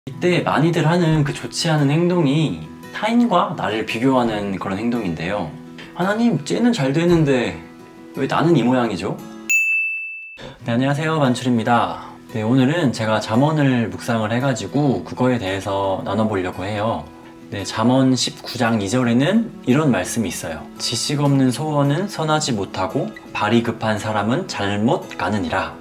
이때 많이들 하는 그 좋지 않은 행동이 타인과 나를 비교하는 그런 행동인데요. 하나님, 쟤는 잘 되는데 왜 나는 이 모양이죠? 네, 안녕하세요. 만출입니다. 네, 오늘은 제가 잠언을 묵상을 해가지고 그거에 대해서 나눠보려고 해요. 네, 잠언 19장 2절에는 이런 말씀이 있어요. 지식 없는 소원은 선하지 못하고 발이 급한 사람은 잘못 가느니라.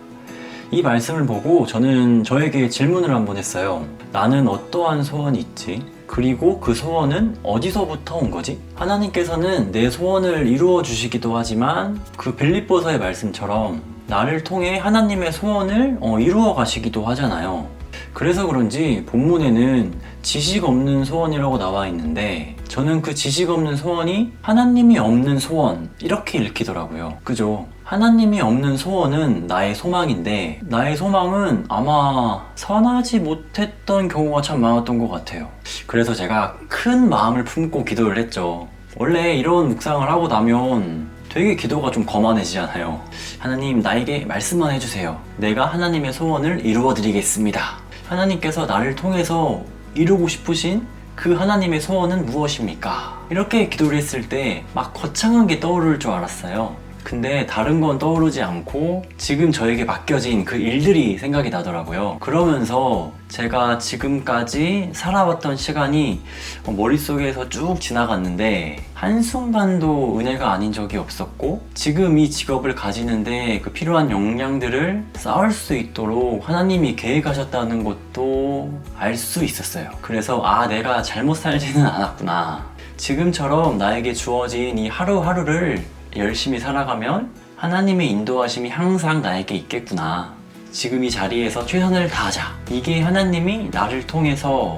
이 말씀을 보고 저는 저에게 질문을 한번 했어요. 나는 어떠한 소원이 있지? 그리고 그 소원은 어디서부터 온 거지? 하나님께서는 내 소원을 이루어 주시기도 하지만 그 빌립보서의 말씀처럼 나를 통해 하나님의 소원을 이루어 가시기도 하잖아요. 그래서 그런지 본문에는 지식 없는 소원이라고 나와 있는데 저는 그 지식 없는 소원이 하나님이 없는 소원 이렇게 읽히더라고요. 그죠? 하나님이 없는 소원은 나의 소망인데 나의 소망은 아마 선하지 못했던 경우가 참 많았던 것 같아요. 그래서 제가 큰 마음을 품고 기도를 했죠. 원래 이런 묵상을 하고 나면 되게 기도가 좀 거만해지잖아요. 하나님, 나에게 말씀만 해주세요. 내가 하나님의 소원을 이루어 드리겠습니다. 하나님께서 나를 통해서 이루고 싶으신 그 하나님의 소원은 무엇입니까? 이렇게 기도를 했을 때 막 거창한 게 떠오를 줄 알았어요. 근데 다른 건 떠오르지 않고 지금 저에게 맡겨진 그 일들이 생각이 나더라고요. 그러면서 제가 지금까지 살아왔던 시간이 머릿속에서 쭉 지나갔는데 한순간도 은혜가 아닌 적이 없었고 지금 이 직업을 가지는데 그 필요한 역량들을 쌓을 수 있도록 하나님이 계획하셨다는 것도 알 수 있었어요. 그래서 내가 잘못 살지는 않았구나. 지금처럼 나에게 주어진 이 하루하루를 열심히 살아가면 하나님의 인도하심이 항상 나에게 있겠구나. 지금 이 자리에서 최선을 다하자. 이게 하나님이 나를 통해서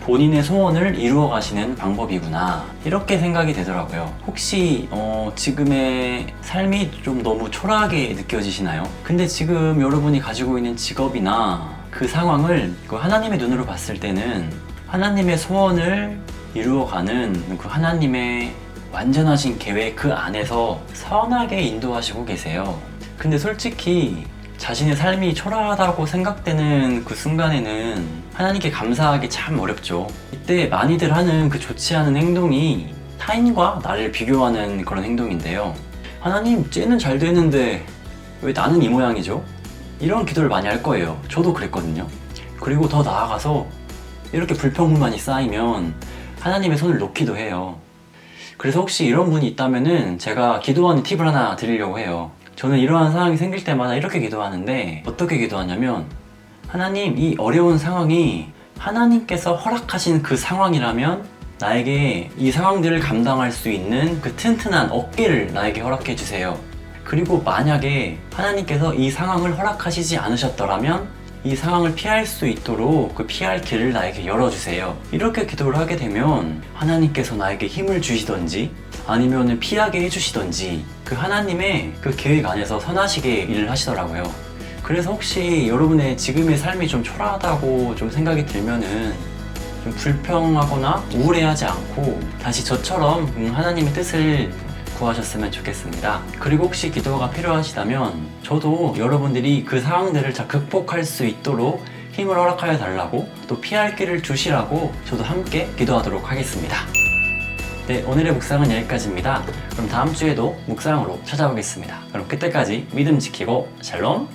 본인의 소원을 이루어 가시는 방법이구나. 이렇게 생각이 되더라고요. 혹시 지금의 삶이 좀 너무 초라하게 느껴지시나요? 근데 지금 여러분이 가지고 있는 직업이나 그 상황을 하나님의 눈으로 봤을 때는 하나님의 소원을 이루어가는 그 하나님의 완전하신 계획 그 안에서 선하게 인도하시고 계세요. 근데 솔직히 자신의 삶이 초라하다고 생각되는 그 순간에는 하나님께 감사하기 참 어렵죠. 이때 많이들 하는 그 좋지 않은 행동이 타인과 나를 비교하는 그런 행동인데요. 하나님, 쟤는 잘 되는데 왜 나는 이 모양이죠? 이런 기도를 많이 할 거예요. 저도 그랬거든요. 그리고 더 나아가서 이렇게 불평불만이 쌓이면 하나님의 손을 놓기도 해요. 그래서 혹시 이런 분이 있다면은 제가 기도하는 팁을 하나 드리려고 해요. 저는 이러한 상황이 생길 때마다 이렇게 기도하는데 어떻게 기도하냐면 하나님, 이 어려운 상황이 하나님께서 허락하신 그 상황이라면 나에게 이 상황들을 감당할 수 있는 그 튼튼한 어깨를 나에게 허락해 주세요. 그리고 만약에 하나님께서 이 상황을 허락하시지 않으셨더라면 이 상황을 피할 수 있도록 그 피할 길을 나에게 열어주세요. 이렇게 기도를 하게 되면 하나님께서 나에게 힘을 주시던지 아니면 피하게 해주시던지 그 하나님의 그 계획 안에서 선하시게 일을 하시더라고요. 그래서 혹시 여러분의 지금의 삶이 좀 초라하다고 좀 생각이 들면은 좀 불평하거나 우울해하지 않고 다시 저처럼 하나님의 뜻을 구하셨으면 좋겠습니다. 그리고 혹시 기도가 필요하시다면 저도 여러분들이 그 상황들을 잘 극복할 수 있도록 힘을 허락하여 달라고 또 피할 길을 주시라고 저도 함께 기도하도록 하겠습니다. 네, 오늘의 묵상은 여기까지입니다. 그럼 다음 주에도 묵상으로 찾아오겠습니다. 그럼 그때까지 믿음 지키고 샬롬!